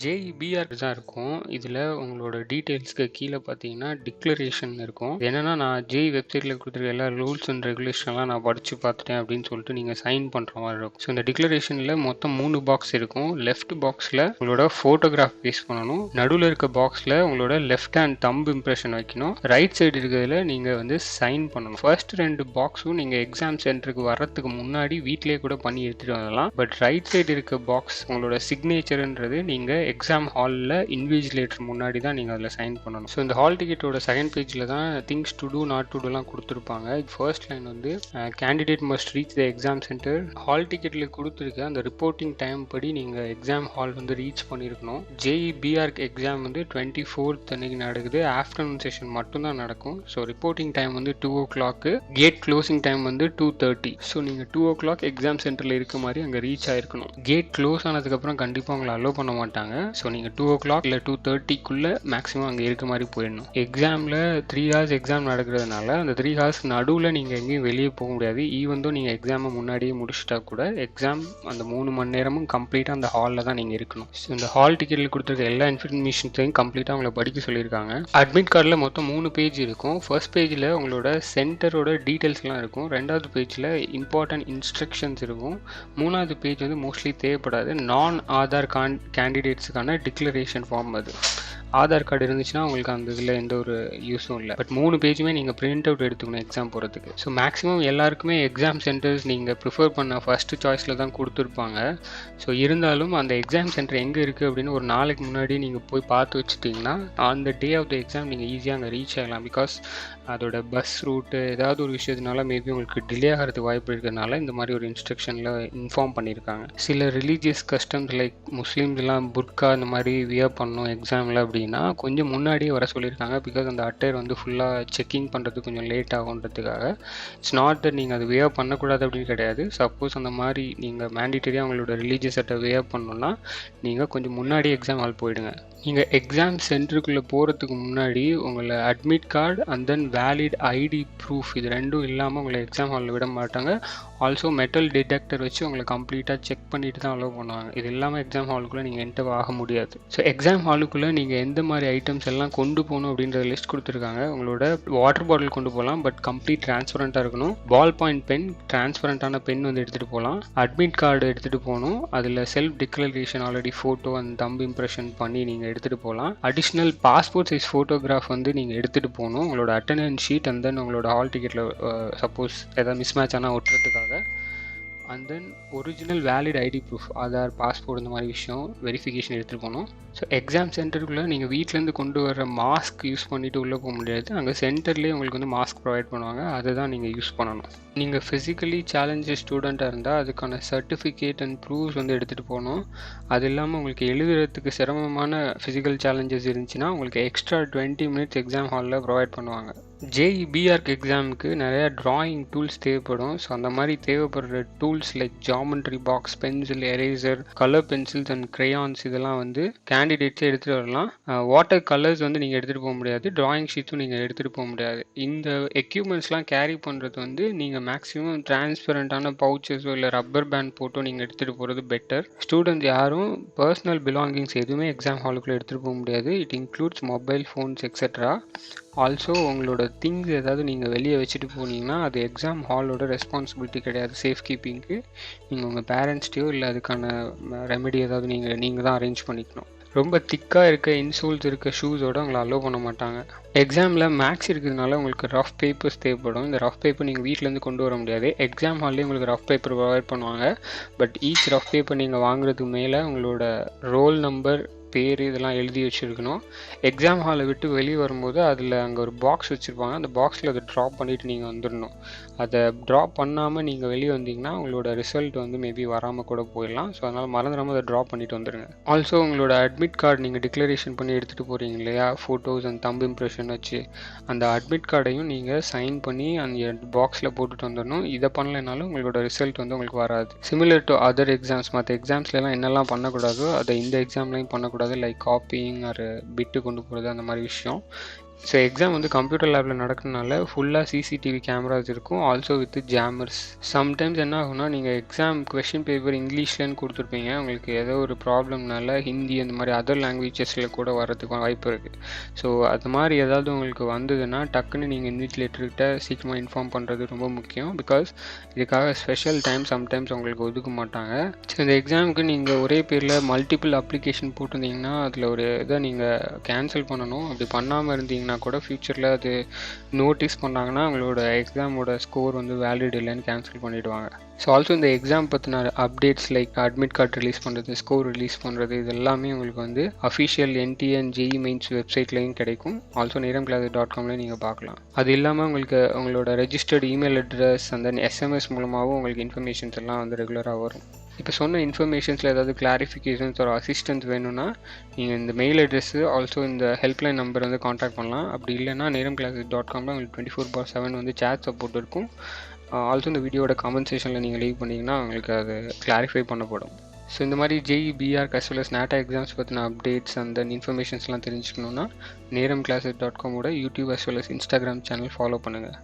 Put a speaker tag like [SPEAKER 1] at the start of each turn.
[SPEAKER 1] ஜேஇபிஆர் தான் இருக்கும். இதில உங்களோட டீட்டெயில்ஸ்க்கு கீழ பார்த்தீங்கன்னா, டிக்ளரேஷன் இருக்கும். என்னன்னா, நான் ஜேஇ வெப்சைட்ல குடுத்துருக்க எல்லா ரூல்ஸ் அண்ட் ரெகுலேஷன்லாம் நான் படிச்சு பார்த்துட்டேன் அப்படின்னு சொல்லிட்டு நீங்க சைன் பண்ற மாரி இருக்கும். ஸோ இந்த டிக்ளரேஷன்ல மொத்தம் 3 பாக்ஸ் இருக்கும். லெஃப்ட் பாக்ஸ்ல உங்களோட ஃபோட்டோகிராஃப் பேஸ்ட் பண்ணணும். நடுவுல இருக்க பாக்ஸ்ல உங்களோட லெஃப்ட் ஹேண்ட் தம்ப் இம்ப்ரஷன் வைக்கணும். ரைட் சைடு இருக்கிறதுல நீங்க வந்து சைன் பண்ணணும். ஃபர்ஸ்ட் 2 பாக்ஸும் நீங்க எக்ஸாம் சென்டருக்கு வர்றதுக்கு முன்னாடி வீட்லயே கூட பண்ணி எடுத்துட்டு வரலாம். பட் ரைட் சைடு இருக்க பாக்ஸ் உங்களோட சிக்னேச்சர்ன்றது நீங்க எக்ஸாம் ஹாலில் இன்விஜிலேட்டர் முன்னாடி தான் நீங்கள் அதில் சைன் பண்ணணும். ஸோ இந்த ஹால் டிக்கெட்டோட செகண்ட் பேஜில் தான் things to do not to டூலாம் கொடுத்துருப்பாங்க. ஃபர்ஸ்ட் லைன் வந்து candidate must reach the exam centre. Hall டிக்கெட்டில் கொடுத்துருக்க அந்த ரிப்போர்ட்டிங் டைம் படி நீங்கள் எக்ஸாம் ஹால் வந்து ரீச் பண்ணியிருக்கணும். ஜேஇபிஆர் எக்ஸாம் வந்து 24th அன்னைக்கு நடக்குது. ஆஃப்டர்நூன் செஷன் மட்டும்தான் நடக்கும். ஸோ ரிப்போர்ட்டிங் டைம் வந்து 2 o'clock. கேட் க்ளோசிங் டைம் வந்து 2:30. ஸோ நீங்கள் 2 o'clock எக்ஸாம் சென்டரில் இருக்க மாதிரி அங்கே ரீச் ஆயிருக்கணும். கேட் க்ளோஸ் ஆனதுக்கப்புறம் கண்டிப்பாக உங்களை அலோவ் பண்ண மாட்டாங்க. ஸோ நீங்கள் 2 o'clock இல்லை 2:30க்குள்ளே மேக்ஸிமம் அங்கே இருக்க மாதிரி போயிடணும். எக்ஸாமில் 3 hours எக்ஸாம் நடக்கிறதுனால அந்த 3 hours நடுவில் நீங்கள் எங்கேயும் வெளியே போக முடியாது. ஈவன் நீங்கள் எக்ஸாமை முன்னாடியே முடிச்சிட்டா கூட எக்ஸாம் அந்த 3 மணி நேரமும் கம்ப்ளீட்டாக அந்த ஹாலில் தான் நீங்கள் இருக்கணும். ஸோ இந்த ஹால் டிக்கெட்டில் கொடுத்துருக்க எல்லா இன்ஃபர்மேஷன்ஸையும் கம்ப்ளீட்டாக அவங்களை படிக்க சொல்லியிருக்காங்க. அட்மிட் கார்டில் மொத்தம் 3 பேஜ் இருக்கும். ஃபர்ஸ்ட் பேஜில் உங்களோட சென்டரோட டீட்டெயில்ஸ்லாம் இருக்கும். ரெண்டாவது பேஜில் இம்பார்ட்டன்ட் இன்ஸ்ட்ரக்ஷன்ஸ் இருக்கும். மூணாவது பேஜ் வந்து மோஸ்ட்லி தேவைப்படாது. நான் ஆதார் கேண்டிடேட்ஸுக்கான டிக்ளரேஷன் ஃபார்ம் அது. ஆதார் கார்டு இருந்துச்சுன்னா உங்களுக்கு அந்த இதில் எந்த ஒரு யூஸும் இல்லை. பட் 3 பேஜுமே நீங்கள் பிரிண்ட் அவுட் எடுத்துக்கணும் எக்ஸாம் போகிறதுக்கு. ஸோ மேக்ஸிமம் எல்லாருக்குமே எக்ஸாம் சென்டர்ஸ் நீங்கள் ப்ரிஃபர் பண்ண ஃபஸ்ட்டு சாய்ஸில் தான் கொடுத்துருப்பாங்க. ஸோ இருந்தாலும் அந்த எக்ஸாம் சென்டர் எங்கே இருக்குது அப்படின்னு ஒரு நாளைக்கு முன்னாடி நீங்கள் போய் பார்த்து வச்சுட்டிங்கன்னா அந்த டே ஆஃப் த எக்ஸாம் நீங்கள் ஈஸியாக அங்கே ரீச் ஆகலாம். பிகாஸ் அதோட பஸ் ரூட்டு ஏதாவது ஒரு விஷயத்தினால மேபி உங்களுக்கு டிலே ஆகிறதுக்கு வாய்ப்பு இருக்கிறதுனால இந்த மாதிரி ஒரு இன்ஸ்ட்ரக்ஷனில் இன்ஃபார்ம் பண்ணியிருக்காங்க. சில ரிலீஜியஸ் கஸ்டம்ஸ் லைக் முஸ்லீம்ஸ்லாம் புர்கா இந்த மாதிரி வியர் பண்ணணும் எக்ஸாமில் அப்படின்னா கொஞ்சம் முன்னாடியே வர சொல்லியிருக்காங்க. பிகாஸ் அந்த அட்டையர் வந்து ஃபுல்லாக செக்கிங் பண்ணுறதுக்கு கொஞ்சம் லேட் ஆகுன்றதுக்காக. இட்ஸ் நாட் தட் நீங்கள் அது வியர் பண்ணக்கூடாது அப்படின்னு கிடையாது. சப்போஸ் அந்த மாதிரி நீங்கள் மேண்டிட்டரியாக உங்களோட ரிலீஜியஸ் அட்டை வியர் பண்ணணும்னா நீங்கள் கொஞ்சம் முன்னாடி எக்ஸாம் ஹால் போயிடுங்க. நீங்கள் எக்ஸாம் சென்டருக்குள்ளே போகிறதுக்கு முன்னாடி உங்களை admit card and then valid ID proof இது ரெண்டும் இல்லாமல் உங்களை எக்ஸாம் ஹாலில் விட மாட்டாங்க. ஆல்சோ மெட்டல் டிடெக்டர் வச்சு உங்களை கம்ப்ளீட்டாக செக் பண்ணிட்டு தான் அலோவ் பண்ணுவாங்க. இது இல்லாமல் எக்ஸாம் ஹாலுக்குள்ளே நீங்கள் என்டர் ஆக முடியாது. ஸோ எக்ஸாம் ஹாலுக்குள்ளே நீங்கள் எந்த மாதிரி ஐட்டம்ஸ் எல்லாம் கொண்டு போகணும் அப்படின்ற லிஸ்ட் கொடுத்துருக்காங்க. உங்களோட வாட்டர் பாட்டில் கொண்டு போகலாம், பட் கம்ப்ளீட் டிரான்ஸ்பரண்ட்டாக இருக்கணும். பால் பாயிண்ட் பென், டிரான்ஸ்பரண்ட்டான பென் வந்து எடுத்துகிட்டு போகலாம். அட்மிட் கார்டு எடுத்துகிட்டு போகணும். அதில் self declaration already photo and thumb impression பண்ணி நீங்கள் எடுத்துகிட்டு போகலாம். அடிஷ்னல் பாஸ்போர்ட் சைஸ் ஃபோட்டோகிராஃப் வந்து நீங்கள் எடுத்துகிட்டு போகணும். உங்களோட அட்டண்டன்ஸ் ஷீட் அண்ட் தென் உங்களோட ஹால் டிக்கெட்டில் சப்போஸ் ஏதாவது மிஸ் மேட்ச் ஆனால் ஒட்டுறதுக்காக. And then original valid ID proof, Aadhaar, passport இந்த மாதிரி விஷயம் வெரிஃபிகேஷன் எடுத்துகிட்டு போகணும். ஸோ எக்ஸாம் சென்டருக்குள்ளே நீங்கள் வீட்டிலேருந்து கொண்டு வர மாஸ்க் யூஸ் பண்ணிவிட்டு உள்ளே போக முடியாது. அங்கே சென்டர்லேயே உங்களுக்கு வந்து மாஸ்க் ப்ரொவைட் பண்ணுவாங்க. அதை தான் நீங்கள் யூஸ் பண்ணணும். நீங்கள் ஃபிசிக்கலி சேலஞ்சு ஸ்டூடெண்ட்டாக இருந்தால் அதுக்கான சர்டிஃபிகேட் அண்ட் ப்ரூஃப்ஸ் வந்து எடுத்துகிட்டு போகணும். அது இல்லாமல் உங்களுக்கு எழுதுறதுக்கு சிரமமான ஃபிசிக்கல் சேலஞ்சஸ் இருந்துச்சுன்னா உங்களுக்கு எக்ஸ்ட்ரா 20 minutes எக்ஸாம் ஹாலில் ப்ரொவைட் பண்ணுவாங்க. ஜேஇபிஆர் எக்ஸாமுக்கு நிறையா ட்ராயிங் டூல்ஸ் தேவைப்படும். ஸோ அந்த மாதிரி தேவைப்படுற tools like geometry box, pencil, eraser, colour pencils and crayons இதெல்லாம் வந்து கேண்டிடேட்ஸே எடுத்துகிட்டு வரலாம். வாட்டர் கலர்ஸ் வந்து நீங்கள் எடுத்துகிட்டு போக முடியாது. ட்ராயிங் ஷீட்ஸும் நீங்கள் எடுத்துகிட்டு போக முடியாது. இந்த எக்யூப்மெண்ட்ஸ்லாம் கேரி பண்ணுறது வந்து நீங்கள் மேக்ஸிமம் டிரான்ஸ்பரண்டான பவுச்சஸோ இல்லை ரப்பர் பேண்ட் போட்டோ நீங்கள் எடுத்துகிட்டு போகிறது பெட்டர். ஸ்டூடெண்ட்ஸ் யாரும் பர்சனல் பிலாங்கிங்ஸ் எதுவுமே எக்ஸாம் ஹாலுக்குள்ளே எடுத்துகிட்டு போக முடியாது. It includes mobile phones etcetera. Also உங்களோட திங்ஸ் ஏதாவது நீங்கள் வெளியே வச்சுட்டு போனீங்கன்னா அது எக்ஸாம் ஹாலோட ரெஸ்பான்சிபிலிட்டி கிடையாது. சேஃப் கீப்பிங்க்கு நீங்கள் உங்கள் பேரண்ட்ஸ்டையோ இல்லை அதுக்கான ரெமெடி ஏதாவது நீங்கள் தான் அரேஞ்ச் பண்ணிக்கணும். ரொம்ப திக்காக இருக்க இன்சோல்ஸ் இருக்க ஷூஸோடு உங்களை அலோவ் பண்ண மாட்டாங்க. எக்ஸாமில் மேக்ஸ் இருக்கிறதுனால உங்களுக்கு ரஃப் பேப்பர்ஸ் தேவைப்படும். இந்த ரஃப் பேப்பர் நீங்கள் வீட்டிலேருந்து கொண்டு வர முடியாது. எக்ஸாம் ஹால்லேயே உங்களுக்கு ரஃப் பேப்பர் ப்ரொவைட் பண்ணுவாங்க. பட் ஈச் ரஃப் பேப்பர் நீங்கள் வாங்குறதுக்கு மேலே உங்களோட ரோல் நம்பர், பேர் இதெல்லாம் எழுதி வச்சுருக்கணும். எக்ஸாம் ஹாலை விட்டு வெளியே வரும்போது அதில் அங்கே ஒரு பாக்ஸ் வச்சுருப்பாங்க. அந்த பாக்ஸில் அதை ட்ராப் பண்ணிவிட்டு நீங்கள் வந்துடணும். அதை ட்ராப் பண்ணாமல் நீங்கள் வெளியே வந்தீங்கன்னா உங்களோட ரிசல்ட் வந்து மேபி வராமல் கூட போயிடலாம். ஸோ அதனால் மறந்துடாமல் அதை ட்ராப் பண்ணிவிட்டு வந்துடுங்க. ஆல்சோ உங்களோட அட்மிட் கார்டு நீங்கள் டிக்ளரேஷன் பண்ணி எடுத்துகிட்டு போகிறீங்க இல்லையா, ஃபோட்டோஸ் அண்ட் தம்ப் இம்ப்ரெஷன் வச்சு, அந்த அட்மிட் கார்டையும் நீங்கள் சைன் பண்ணி அந்த பாக்ஸில் போட்டுட்டு வந்துடணும். இதை பண்ணலைனாலும் உங்களோட ரிசல்ட் வந்து உங்களுக்கு வராது. சிமிலர் டு அதர் எக்ஸாம்ஸ், மற்ற எக்ஸாம்ஸ்லாம் என்னெல்லாம் பண்ணக்கூடாதோ அதை இந்த எக்ஸாம்லையும் பண்ணக்கூடாது. லைக் காப்பிங் ஒரு பிட்டு கொண்டு போகிறது அந்த மாதிரி விஷயம். ஸோ எக்ஸாம் வந்து கம்ப்யூட்டர் லேபில் நடக்கிறதுனால ஃபுல்லாக சிசிடிவி கேமராஸ் இருக்கும், ஆல்சோ வித் ஜாமர்ஸ். சம்டைம்ஸ் என்ன ஆகும்னா நீங்கள் எக்ஸாம் கொஷின் பேப்பர் இங்கிலீஷ்லன்னு கொடுத்துருப்பீங்க, உங்களுக்கு ஏதோ ஒரு ப்ராப்ளம்னால ஹிந்தி அந்த மாதிரி அதர் லாங்குவேஜஸில் கூட வர்றதுக்கு வாய்ப்பு இருக்குது. ஸோ அது மாதிரி ஏதாவது உங்களுக்கு வந்ததுன்னா டக்குன்னு நீங்கள் இன்விஜிலேட்டர்கிட்ட சீக்கிரமாக இன்ஃபார்ம் பண்ணுறது ரொம்ப முக்கியம். பிகாஸ் இதுக்காக ஸ்பெஷல் டைம் சம்டைம்ஸ் உங்களுக்கு ஒதுக்க மாட்டாங்க. ஸோ இந்த எக்ஸாமுக்கு நீங்கள் ஒரே பேரில் மல்டிபிள் அப்ளிகேஷன் போட்டிருந்தீங்கன்னா அதில் ஒரு இதை நீங்கள் கேன்சல் பண்ணணும். அப்படி பண்ணாமல் இருந்தீங்கன்னா கூட ஃபியூச்சரில் அது நோட்டீஸ் பண்ணாங்கன்னா உங்களோட எக்ஸாமோட ஸ்கோர் வந்து வேலிட் இல்லைன்னு கேன்சல் பண்ணிவிடுவாங்க. ஸோ ஆல்சோ இந்த எக்ஸாம் பற்றின updates like admit card release பண்ணுறது, ஸ்கோர் ரிலீஸ் பண்ணுறது, இது எல்லாமே உங்களுக்கு வந்து official NTA and JEE Mains வெப்சைட்லேயும் கிடைக்கும். ஆல்சோ neeramclasses.comலேயும் நீங்கள் பார்க்கலாம். அது இல்லாமல் உங்களுக்கு உங்களோட ரெஜிஸ்டர்ட் இமெயில் அட்ரஸ் அந்த SMS மூலமாகவும் உங்களுக்கு இன்ஃபர்மேஷன்ஸ் எல்லாம் வந்து ரெகுலராக வரும். இப்போ சொன்ன இன்ஃபர்மேஷன்ஸில் ஏதாவது கிளாரிஃபிகேஷன்ஸ் ஒரு அசிஸ்டன்ஸ் வேணும்னா நீங்கள் இந்த மெயில் அட்ரெஸ்ஸு ஆல்சோ இந்த ஹெல்ப்லைன் நம்பர் வந்து காண்டாக்ட் பண்ணலாம். அப்படி இல்லைன்னா neeramclasses.comல உங்களுக்கு 24/7 வந்து சேட் சப்போர்ட் இருக்கும். ஆல்சோ இந்த வீடியோட கமெண்ட் செக்ஷனில் நீங்கள் லீவ் பண்ணிங்கன்னா உங்களுக்கு அது கிளாரிஃபை பண்ணப்படும். ஸோ இந்த மாதிரி JEE BR as well as NATA exams பற்றின அப்டேட்ஸ் அந்த இன்ஃபர்மேஷன்ஸ்லாம் தெரிஞ்சுக்கணுன்னா neeramclasses.comோட YouTube as well as Instagram channel follow பண்ணுங்கள்.